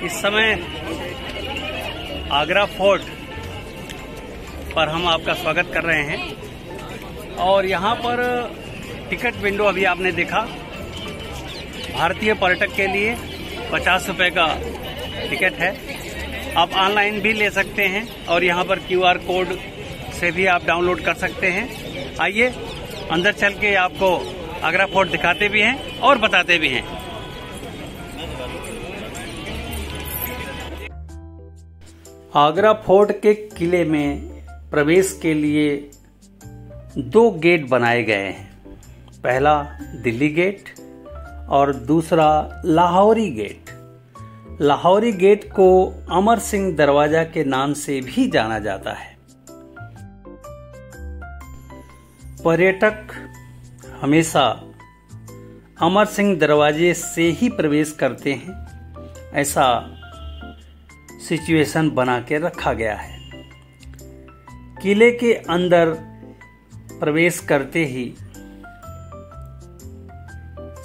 इस समय आगरा फोर्ट पर हम आपका स्वागत कर रहे हैं और यहाँ पर टिकट विंडो अभी आपने देखा, भारतीय पर्यटक के लिए 50 रुपए का टिकट है। आप ऑनलाइन भी ले सकते हैं और यहाँ पर QR कोड से भी आप डाउनलोड कर सकते हैं। आइए अंदर चल के आपको आगरा फोर्ट दिखाते भी हैं और बताते भी हैं। आगरा फोर्ट के किले में प्रवेश के लिए 2 गेट बनाए गए हैं। पहला दिल्ली गेट और दूसरा लाहौरी गेट। लाहौरी गेट को अमर सिंह दरवाजा के नाम से भी जाना जाता है। पर्यटक हमेशा अमर सिंह दरवाजे से ही प्रवेश करते हैं, ऐसा सिचुएशन बना के रखा गया है। किले के अंदर प्रवेश करते ही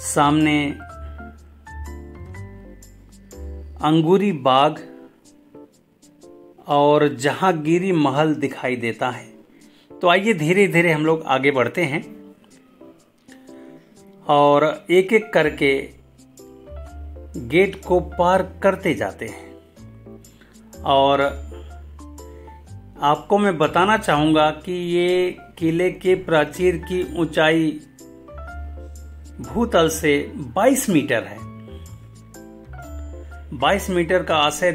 सामने अंगूरी बाग और जहांगीरी महल दिखाई देता है। तो आइए धीरे धीरे हम लोग आगे बढ़ते हैं और एक एक करके गेट को पार करते जाते हैं। और आपको मैं बताना चाहूंगा कि ये किले के प्राचीर की ऊंचाई भूतल से 22 मीटर है। 22 मीटर का आशय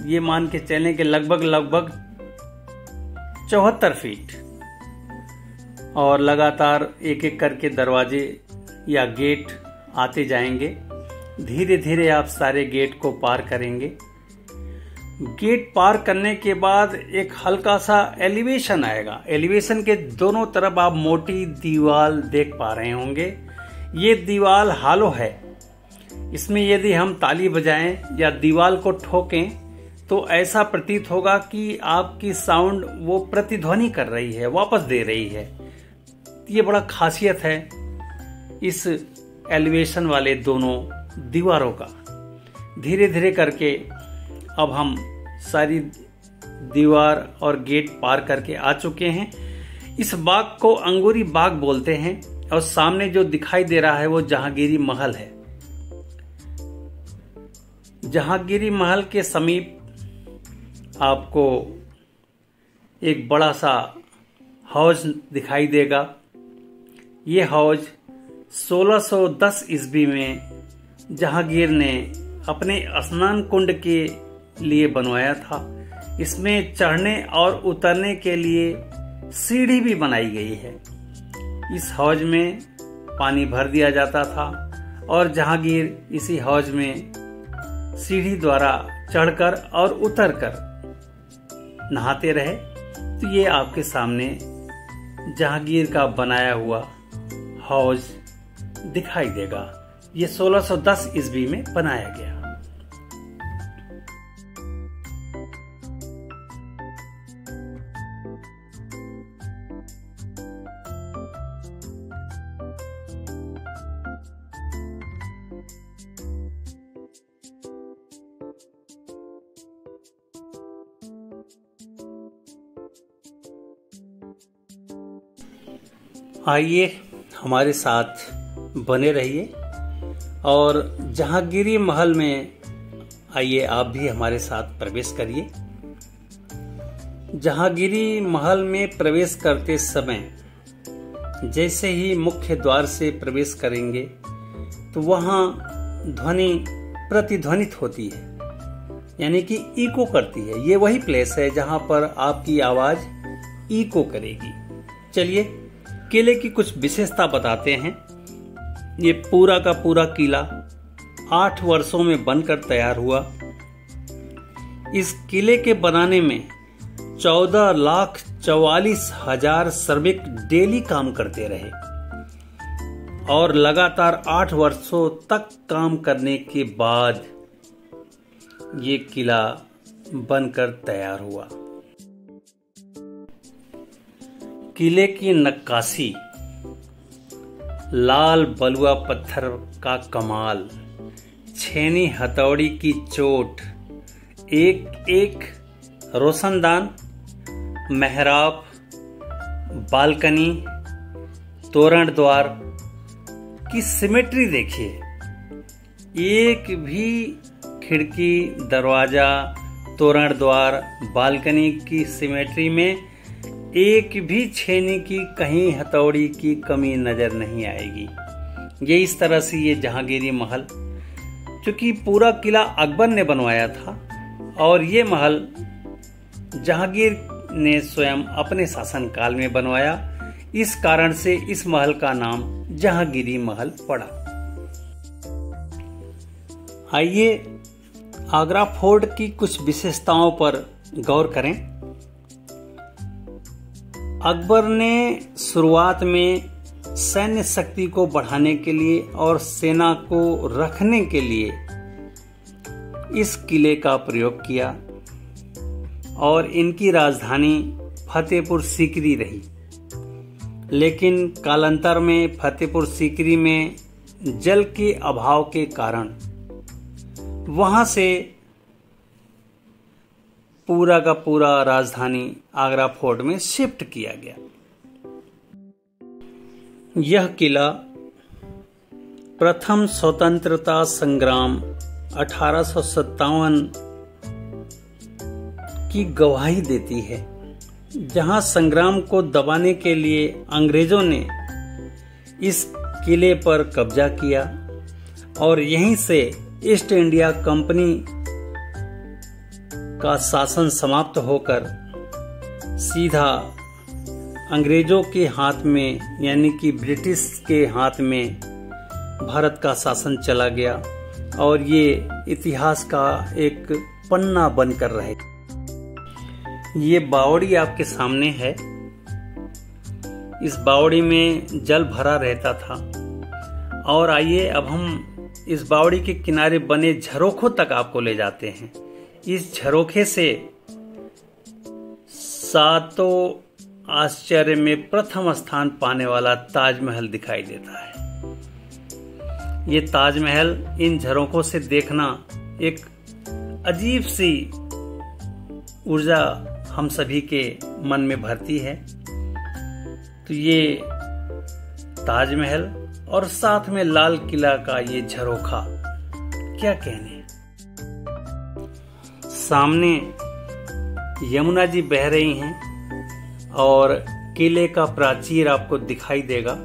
ये मान के चलने के लगभग 74 फीट। और लगातार एक एक करके दरवाजे या गेट आते जाएंगे। धीरे धीरे आप सारे गेट को पार करेंगे। गेट पार करने के बाद एक हल्का सा एलिवेशन आएगा। एलिवेशन के दोनों तरफ आप मोटी दीवार देख पा रहे होंगे। ये दीवार हालो है। इसमें यदि हम ताली बजाएं या दीवार को ठोकें तो ऐसा प्रतीत होगा कि आपकी साउंड वो प्रतिध्वनि कर रही है, वापस दे रही है। ये बड़ा खासियत है इस एलिवेशन वाले दोनों दीवारों का। धीरे धीरे करके अब हम सारी दीवार और गेट पार करके आ चुके हैं। इस बाग को अंगूरी बाग बोलते हैं और सामने जो दिखाई दे रहा है वो जहांगीरी महल है। जहांगीरी महल के समीप आपको एक बड़ा सा हौज दिखाई देगा। ये हौज 1610 ईस्वी में जहांगीर ने अपने स्नान कुंड के लिए बनवाया था। इसमें चढ़ने और उतरने के लिए सीढ़ी भी बनाई गई है। इस हौज में पानी भर दिया जाता था और जहांगीर इसी हौज में सीढ़ी द्वारा चढ़कर और उतरकर नहाते रहे। तो ये आपके सामने जहांगीर का बनाया हुआ हौज दिखाई देगा। ये 1610 ईस्वी में बनाया गया। आइए हमारे साथ बने रहिए और जहांगीरी महल में आइए आप भी हमारे साथ प्रवेश करिए। जहांगीरी महल में प्रवेश करते समय जैसे ही मुख्य द्वार से प्रवेश करेंगे तो वहां ध्वनि प्रतिध्वनित होती है, यानी कि इको करती है। ये वही प्लेस है जहां पर आपकी आवाज इको करेगी। चलिए किले की कुछ विशेषता बताते हैं। ये पूरा का पूरा किला 8 वर्षों में बनकर तैयार हुआ। इस किले के बनाने में 14 लाख 44,000 श्रमिक डेली काम करते रहे और लगातार 8 वर्षों तक काम करने के बाद ये किला बनकर तैयार हुआ। किले की नक्काशी, लाल बलुआ पत्थर का कमाल, छेनी हथौड़ी की चोट, एक एक रोशनदान, मेहराब, बालकनी, तोरण द्वार की सिमेट्री देखिए। एक भी खिड़की, दरवाजा, तोरण द्वार, बालकनी की सिमेट्री में एक भी छेनी की, कहीं हथौड़ी की कमी नजर नहीं आएगी। ये इस तरह से ये जहांगीरी महल, चूंकि पूरा किला अकबर ने बनवाया था और ये महल जहांगीर ने स्वयं अपने शासनकाल में बनवाया, इस कारण से इस महल का नाम जहांगीरी महल पड़ा। आइए आगरा फोर्ट की कुछ विशेषताओं पर गौर करें। अकबर ने शुरुआत में सैन्य शक्ति को बढ़ाने के लिए और सेना को रखने के लिए इस किले का प्रयोग किया और इनकी राजधानी फतेहपुर सीकरी रही। लेकिन कालांतर में फतेहपुर सीकरी में जल के अभाव के कारण वहां से पूरा का पूरा राजधानी आगरा फोर्ट में शिफ्ट किया गया। यह किला प्रथम स्वतंत्रता संग्राम 1857 की गवाही देती है, जहां संग्राम को दबाने के लिए अंग्रेजों ने इस किले पर कब्जा किया और यहीं से ईस्ट इंडिया कंपनी का शासन समाप्त होकर सीधा अंग्रेजों के हाथ में, यानी कि ब्रिटिश के हाथ में भारत का शासन चला गया और ये इतिहास का एक पन्ना बनकर रहे। ये बावड़ी आपके सामने है। इस बावड़ी में जल भरा रहता था और आइए अब हम इस बावड़ी के किनारे बने झरोखों तक आपको ले जाते हैं। इस झरोखे से सातों आश्चर्य में प्रथम स्थान पाने वाला ताजमहल दिखाई देता है। ये ताजमहल इन झरोखों से देखना एक अजीब सी ऊर्जा हम सभी के मन में भरती है। तो ये ताजमहल और साथ में लाल किला का ये झरोखा, क्या कहने। सामने यमुना जी बह रही हैं और किले का प्राचीर आपको दिखाई देगा।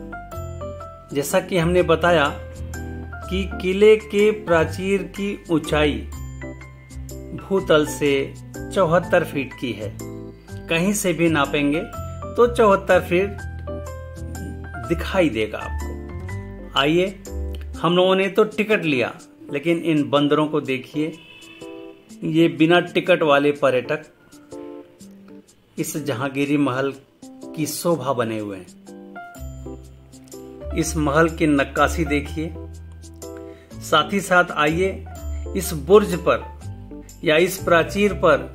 जैसा कि हमने बताया कि किले के प्राचीर की ऊंचाई भूतल से 74 फीट की है। कहीं से भी नापेंगे तो 74 फीट दिखाई देगा आपको। आइए, हम लोगों ने तो टिकट लिया, लेकिन इन बंदरों को देखिए। ये बिना टिकट वाले पर्यटक इस जहांगीरी महल की शोभा बने हुए हैं। इस महल की नक्काशी देखिए। साथ ही साथ आइए इस बुर्ज पर या इस प्राचीर पर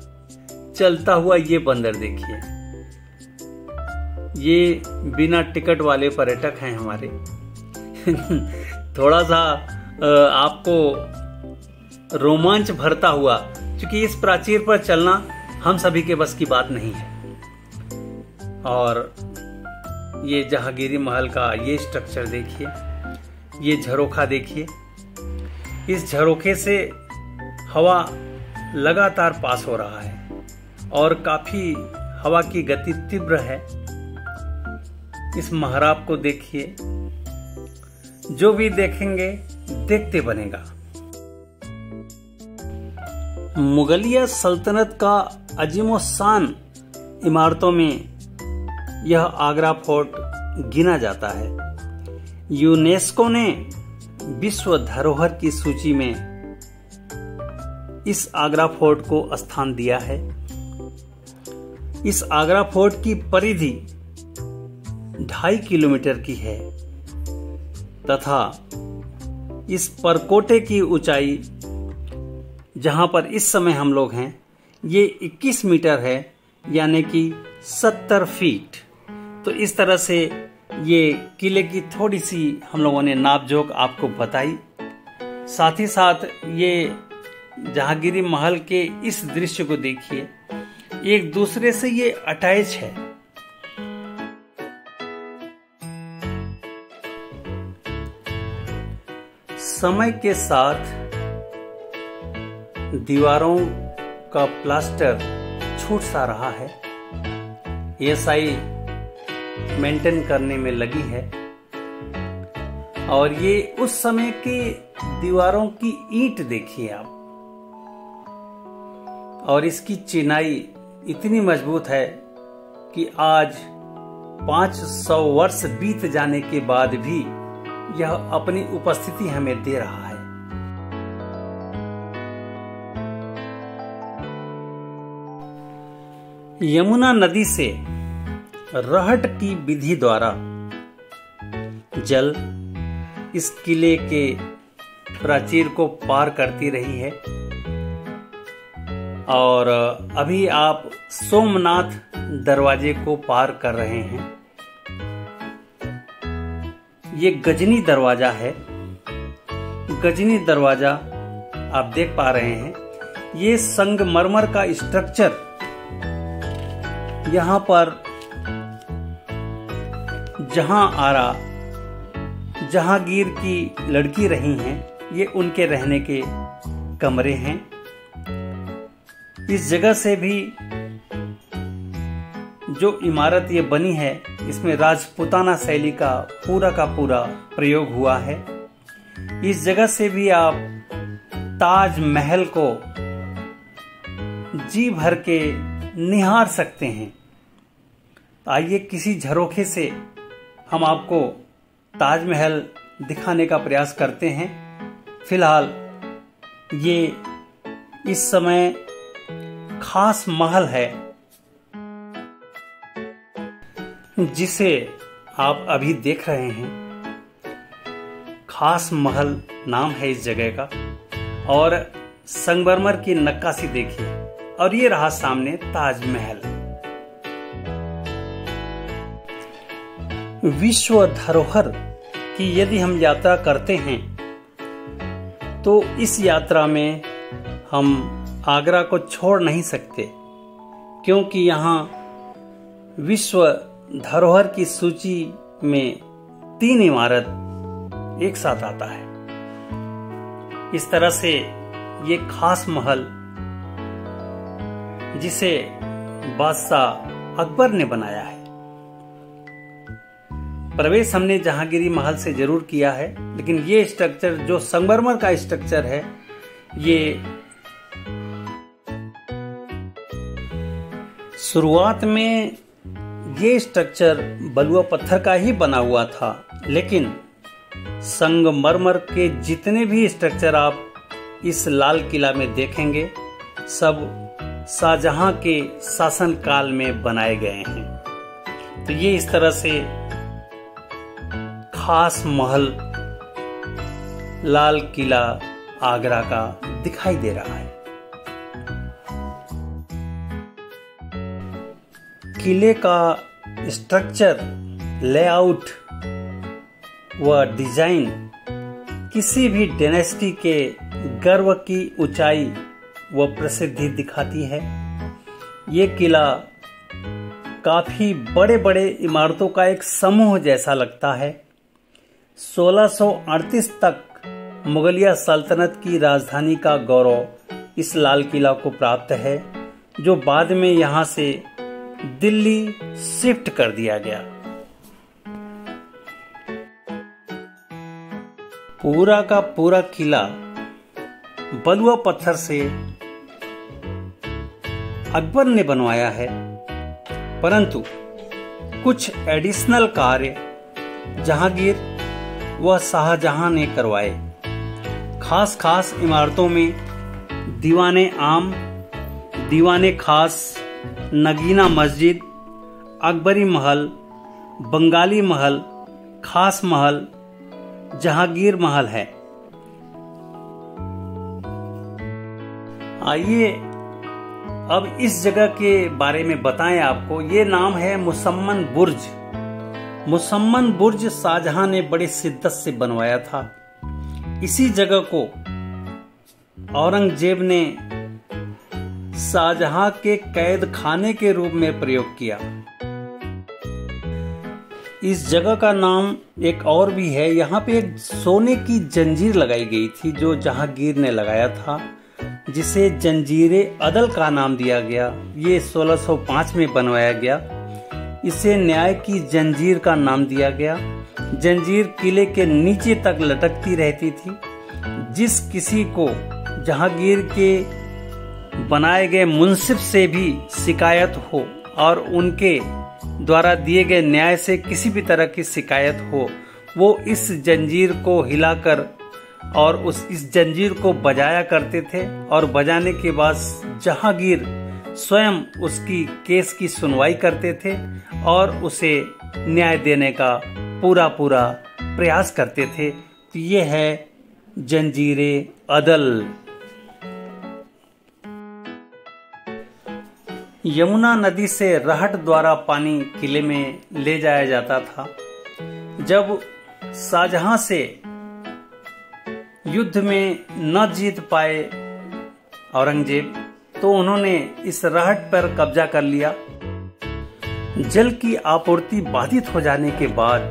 चलता हुआ ये बंदर देखिए। ये बिना टिकट वाले पर्यटक हैं हमारे। थोड़ा सा आपको रोमांच भरता हुआ, क्योंकि इस प्राचीर पर चलना हम सभी के बस की बात नहीं है। और ये जहांगीरी महल का ये स्ट्रक्चर देखिए, ये झरोखा देखिए। इस झरोखे से हवा लगातार पास हो रहा है और काफी हवा की गति तीव्र है। इस महराब को देखिए, जो भी देखेंगे देखते बनेगा। मुगलिया सल्तनत का अजीमोशान इमारतों में यह आगरा फोर्ट गिना जाता है। यूनेस्को ने विश्व धरोहर की सूची में इस आगरा फोर्ट को स्थान दिया है। इस आगरा फोर्ट की परिधि 2.5 किलोमीटर की है तथा इस परकोटे की ऊंचाई, जहां पर इस समय हम लोग हैं, ये 21 मीटर है, यानी कि 70 फीट। तो इस तरह से ये किले की थोड़ी सी हम लोगों ने नापजोख आपको बताई। साथ ही साथ ये जहांगीरी महल के इस दृश्य को देखिए, एक दूसरे से ये अटैच है। समय के साथ दीवारों का प्लास्टर छूट सा रहा है, एएसआई मेंटेन करने में लगी है। और ये उस समय के दीवारों की ईंट देखिए आप, और इसकी चिनाई इतनी मजबूत है कि आज 500 वर्ष बीत जाने के बाद भी यह अपनी उपस्थिति हमें दे रहा है। यमुना नदी से रहट की विधि द्वारा जल इस किले के प्राचीर को पार करती रही है, और अभी आप सोमनाथ दरवाजे को पार कर रहे हैं। ये गजनी दरवाजा है। गजनी दरवाजा आप देख पा रहे हैं। ये संगमरमर का स्ट्रक्चर, यहां पर जहां आरा जहांगीर की लड़की रही हैं, ये उनके रहने के कमरे हैं। इस जगह से भी जो इमारत ये बनी है, इसमें राजपूताना शैली का पूरा प्रयोग हुआ है। इस जगह से भी आप ताज महल को जी भर के निहार सकते हैं। आइए किसी झरोखे से हम आपको ताजमहल दिखाने का प्रयास करते हैं। फिलहाल ये इस समय खास महल है जिसे आप अभी देख रहे हैं। खास महल नाम है इस जगह का, और संगमरमर की नक्काशी देखिए, और ये रहा सामने ताजमहल। विश्व धरोहर की यदि हम यात्रा करते हैं तो इस यात्रा में हम आगरा को छोड़ नहीं सकते, क्योंकि यहाँ विश्व धरोहर की सूची में 3 इमारत एक साथ आता है। इस तरह से ये खास महल, जिसे बादशाह अकबर ने बनाया है। प्रवेश हमने जहांगीरी महल से जरूर किया है, लेकिन ये स्ट्रक्चर जो संगमरमर का स्ट्रक्चर है, ये शुरुआत में ये स्ट्रक्चर बलुआ पत्थर का ही बना हुआ था, लेकिन संगमरमर के जितने भी स्ट्रक्चर आप इस लाल किला में देखेंगे, सब शाहजहां के शासन काल में बनाए गए हैं। तो ये इस तरह से खास महल लाल किला आगरा का दिखाई दे रहा है। किले का स्ट्रक्चर, लेआउट व डिजाइन किसी भी डायनेस्टी के गर्व की ऊंचाई व प्रसिद्धि दिखाती है। ये किला काफी बड़े बड़े इमारतों का एक समूह जैसा लगता है। 1638 तक मुगलिया सल्तनत की राजधानी का गौरव इस लाल किला को प्राप्त है, जो बाद में यहां से दिल्ली शिफ्ट कर दिया गया। पूरा का पूरा किला बलुआ पत्थर से अकबर ने बनवाया है, परंतु कुछ एडिशनल कार्य जहांगीर व शाहजहां ने करवाए। खास इमारतों में दीवाने आम, दीवाने खास नगीना मस्जिद, अकबरी महल, बंगाली महल, खास महल, जहांगीर महल है। आइए अब इस जगह के बारे में बताएं आपको। ये नाम है मुसम्मन बुर्ज। मुसम्मन बुर्ज शाहजहां ने बड़े शिद्दत से बनवाया था। इसी जगह को औरंगजेब ने शाहजहां के कैद खाने के रूप में प्रयोग किया। इस जगह का नाम एक और भी है। यहाँ पे एक सोने की जंजीर लगाई गई थी जो जहांगीर ने लगाया था, जिसे जंजीरे अदल का नाम दिया गया। ये 1605 में बनवाया गया। इसे न्याय की जंजीर का नाम दिया गया। जंजीर किले के नीचे तक लटकती रहती थी। जिस किसी को जहांगीर के बनाए गए मुंसिफ से भी शिकायत हो और उनके द्वारा दिए गए न्याय से किसी भी तरह की शिकायत हो, वो इस जंजीर को हिलाकर और इस जंजीर को बजाया करते थे। और बजाने के बाद जहांगीर स्वयं उसकी केस की सुनवाई करते थे और उसे न्याय देने का पूरा प्रयास करते थे। तो ये है जंजीरे अदल। यमुना नदी से रहट द्वारा पानी किले में ले जाया जाता था। जब शाहजहां से युद्ध में न जीत पाए औरंगजेब, तो उन्होंने इस रहट पर कब्जा कर लिया। जल की आपूर्ति बाधित हो जाने के बाद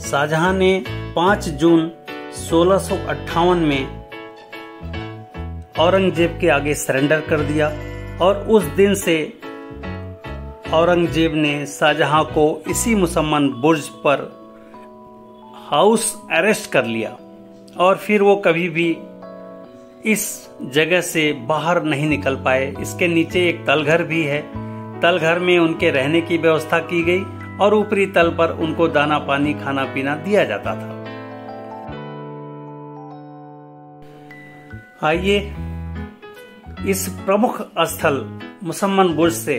शाहजहां ने 5 जून 1658 में औरंगजेब के आगे सरेंडर कर दिया और उस दिन से औरंगजेब ने शाहजहां को इसी मुसम्मन बुर्ज पर हाउस अरेस्ट कर लिया और फिर वो कभी भी इस जगह से बाहर नहीं निकल पाए। इसके नीचे एक तलघर भी है। तलघर में उनके रहने की व्यवस्था की गई और ऊपरी तल पर उनको दाना पानी खाना पीना दिया जाता था। आइए इस प्रमुख स्थल मुसम्मन बुर्ज से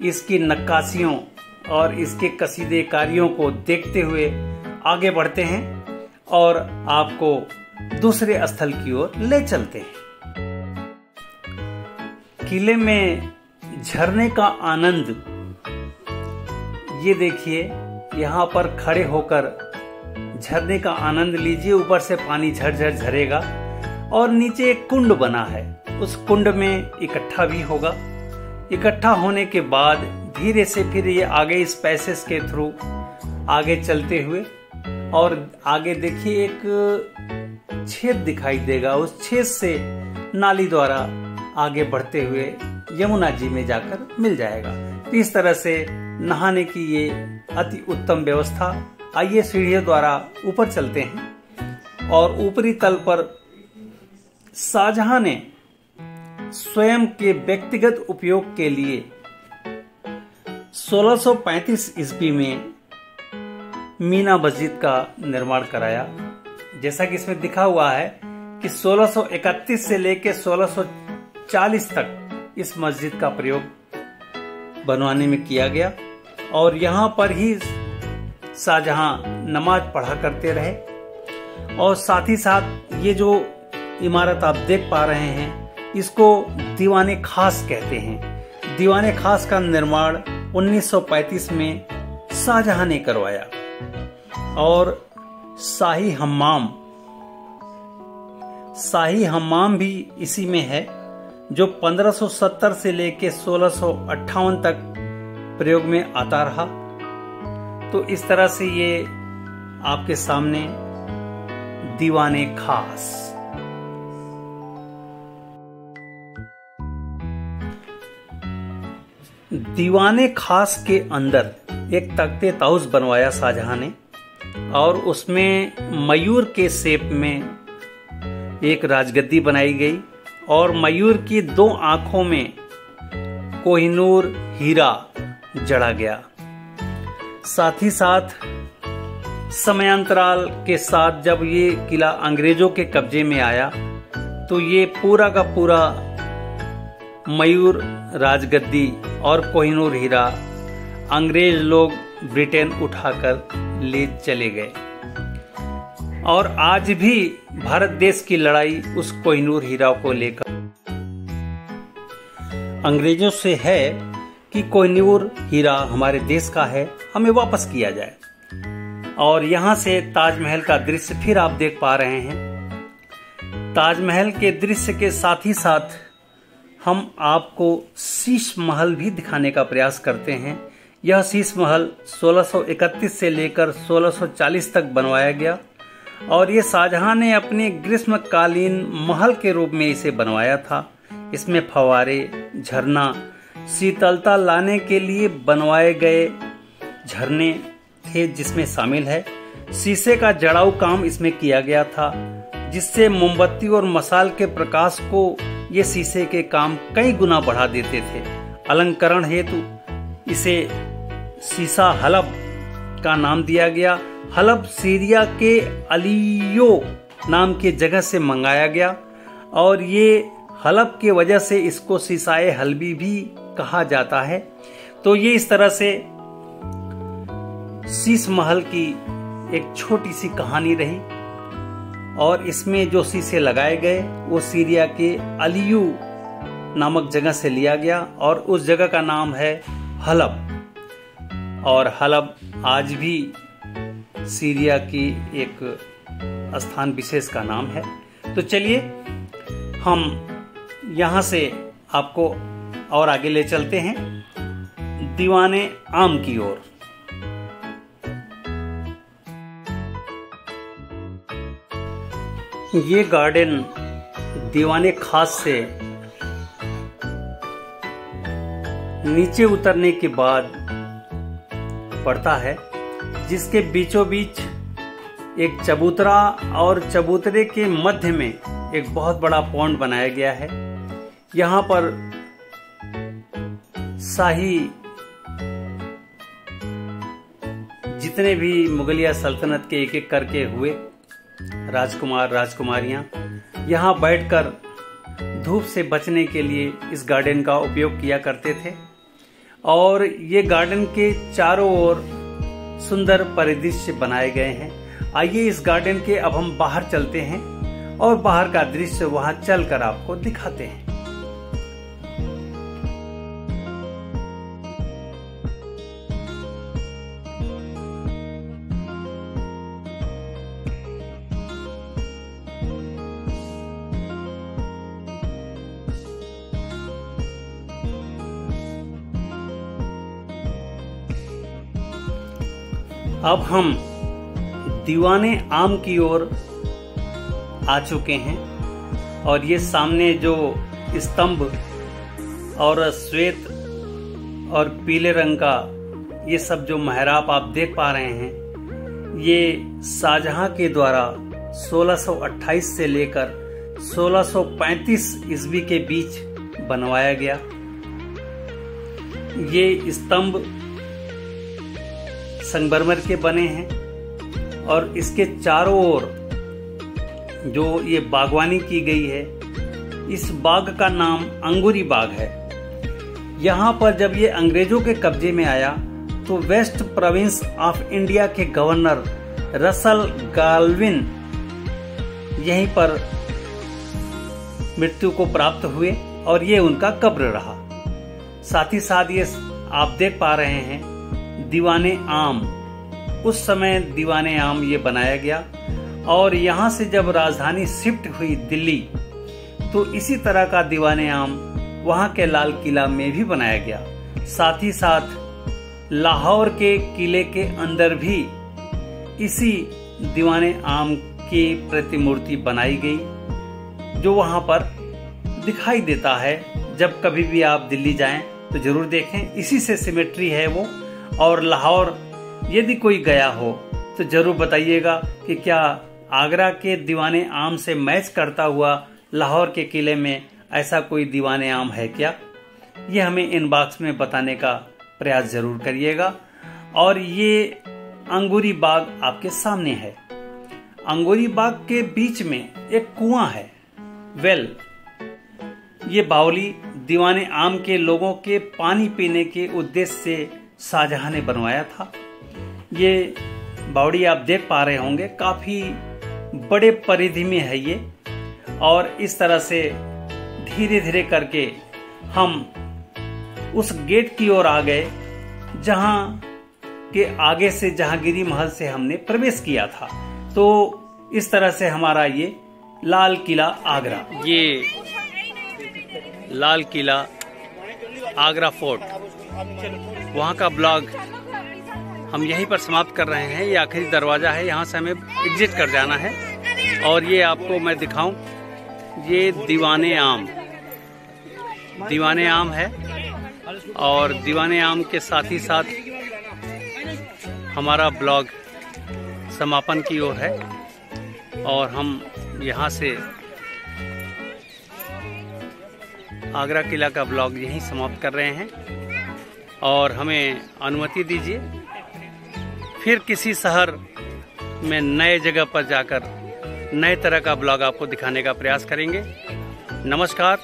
इसकी नक्काशियों और इसके कसीदेकारियों को देखते हुए आगे बढ़ते हैं और आपको दूसरे स्थल की ओर ले चलते हैं। किले में झरने का आनंद, ये देखिए, यहाँ पर खड़े होकर झरने का आनंद लीजिए। ऊपर से पानी झरझर झरेगा और नीचे एक कुंड बना है। उस कुंड में इकट्ठा भी होगा। इकट्ठा होने के बाद धीरे से फिर ये आगे इस पैसेज के थ्रू आगे चलते हुए, और आगे देखिए एक छेद दिखाई देगा। उस छेद से नाली द्वारा आगे बढ़ते हुए यमुना जी में जाकर मिल जाएगा। तो इस तरह से नहाने की ये अति उत्तम व्यवस्था। आइए सीढ़ियों द्वारा ऊपर चलते हैं और ऊपरी तल पर शाहजहां ने स्वयं के व्यक्तिगत उपयोग के लिए 1635 ईस्वी में मीना मस्जिद का निर्माण कराया। जैसा कि इसमें दिखा हुआ है कि 1631 से लेकर 1640 तक इस मस्जिद का प्रयोग बनवाने में किया गया और यहाँ पर ही शाहजहां नमाज पढ़ा करते रहे। और साथ ही साथ ये जो इमारत आप देख पा रहे हैं, इसको दीवाने खास कहते हैं। दीवाने खास का निर्माण 1935 में शाहजहां ने करवाया। और शाही हम्माम भी इसी में है, जो 1570 से लेकर 1658 तक प्रयोग में आता रहा। तो इस तरह से ये आपके सामने दीवाने खास। दीवाने खास के अंदर एक तख्ते ताउस बनवाया शाहजहां ने और उसमें मयूर के शेप में एक राजगद्दी बनाई गई और मयूर की 2 आंखों में कोहिनूर हीरा जड़ा गया। साथ ही साथ समयांतराल के साथ जब ये किला अंग्रेजों के कब्जे में आया तो ये पूरा का पूरा मयूर राजगद्दी और कोहिनूर हीरा अंग्रेज लोग ब्रिटेन उठाकर ले चले गए। और आज भी भारत देश की लड़ाई उस कोहिनूर हीरा को लेकर अंग्रेजों से है कि कोहिनूर हीरा हमारे देश का है, हमें वापस किया जाए। और यहाँ से ताजमहल का दृश्य फिर आप देख पा रहे हैं। ताजमहल के दृश्य के साथ ही साथ हम आपको शीश महल भी दिखाने का प्रयास करते हैं। यह शीश महल 1631 से लेकर 1640 तक बनवाया गया और ये शाहजहां ने अपने ग्रीष्मकालीन महल के रूप में इसे बनवाया था। इसमें फव्वारे, झरना, शीतलता लाने के लिए बनवाए गए झरने थे जिसमें शामिल है। शीशे का जड़ाऊ काम इसमें किया गया था जिससे मोमबत्ती और मसाल के प्रकाश को ये शीशे के काम कई गुना बढ़ा देते थे। अलंकरण हेतु इसे शीशा हलब का नाम दिया गया। हलब सीरिया के अलियो नाम के जगह से मंगाया गया और ये हलब के वजह से इसको शीशाए हलबी भी कहा जाता है। तो ये इस तरह से शीश महल की एक छोटी सी कहानी रही और इसमें जो शीशे लगाए गए वो सीरिया के अलियू नामक जगह से लिया गया और उस जगह का नाम है हलब। और हलब आज भी सीरिया की एक स्थान विशेष का नाम है। तो चलिए हम यहाँ से आपको और आगे ले चलते हैं दीवाने आम की ओर। ये गार्डन दीवाने खास से नीचे उतरने के बाद पड़ता है, जिसके बीचों बीच एक चबूतरा और चबूतरे के मध्य में एक बहुत बड़ा पॉन्ड बनाया गया है। यहाँ पर शाही जितने भी मुगलिया सल्तनत के एक एक करके हुए राजकुमार राजकुमारियां यहाँ बैठकर धूप से बचने के लिए इस गार्डन का उपयोग किया करते थे। और ये गार्डन के चारों ओर सुंदर परिदृश्य बनाए गए हैं। आइए इस गार्डन के अब हम बाहर चलते हैं और बाहर का दृश्य वहां चलकर आपको दिखाते हैं। अब हम दीवाने आम की ओर आ चुके हैं और ये सामने जो स्तंभ और श्वेत और पीले रंग का ये सब जो मेहराब आप देख पा रहे हैं, ये शाहजहां के द्वारा 1628 से लेकर 1635 ईस्वी के बीच बनवाया गया। ये स्तंभ संगमरमर के बने हैं और इसके चारों ओर जो ये बागवानी की गई है, इस बाग का नाम अंगूरी बाग है। यहाँ पर जब ये अंग्रेजों के कब्जे में आया तो वेस्ट प्रोविंस ऑफ इंडिया के गवर्नर रसल गाल्विन यहीं पर मृत्यु को प्राप्त हुए और ये उनका कब्र रहा। साथ ही साथ ये आप देख पा रहे हैं दीवाने आम, उस समय दीवाने आम ये बनाया गया। और यहाँ से जब राजधानी शिफ्ट हुई दिल्ली तो इसी तरह का दीवाने आम वहाँ के लाल किला में भी बनाया गया। साथ ही साथ लाहौर के किले के अंदर भी इसी दीवाने आम की प्रतिमूर्ति बनाई गई जो वहाँ पर दिखाई देता है। जब कभी भी आप दिल्ली जाएं तो जरूर देखें, इसी से सिमेट्री है वो। और लाहौर यदि कोई गया हो तो जरूर बताइएगा कि क्या आगरा के दीवाने आम से मैच करता हुआ लाहौर के किले में ऐसा कोई दीवाने आम है क्या। ये हमें इनबॉक्स में बताने का प्रयास जरूर करिएगा। और ये अंगूरी बाग आपके सामने है। अंगूरी बाग के बीच में एक कुआं है, वेल। ये बावली दीवाने आम के लोगों के पानी पीने के उद्देश्य से शाहजहां ने बनवाया था। ये बावड़ी आप देख पा रहे होंगे, काफी बड़े परिधि में है ये। और इस तरह से धीरे धीरे करके हम उस गेट की ओर आ गए जहां के आगे से जहांगीरी महल से हमने प्रवेश किया था। तो इस तरह से हमारा ये लाल किला आगरा, ये लाल किला आगरा फोर्ट, वहाँ का ब्लॉग हम यहीं पर समाप्त कर रहे हैं। ये आखिरी दरवाजा है, यहाँ से हमें एग्जिट कर जाना है। और ये आपको मैं दिखाऊं, ये दीवाने आम है। और दीवाने आम के साथ ही साथ हमारा ब्लॉग समापन की ओर है और हम यहाँ से आगरा किला का ब्लॉग यहीं समाप्त कर रहे हैं। और हमें अनुमति दीजिए, फिर किसी शहर में नए जगह पर जाकर नए तरह का ब्लॉग आपको दिखाने का प्रयास करेंगे। नमस्कार।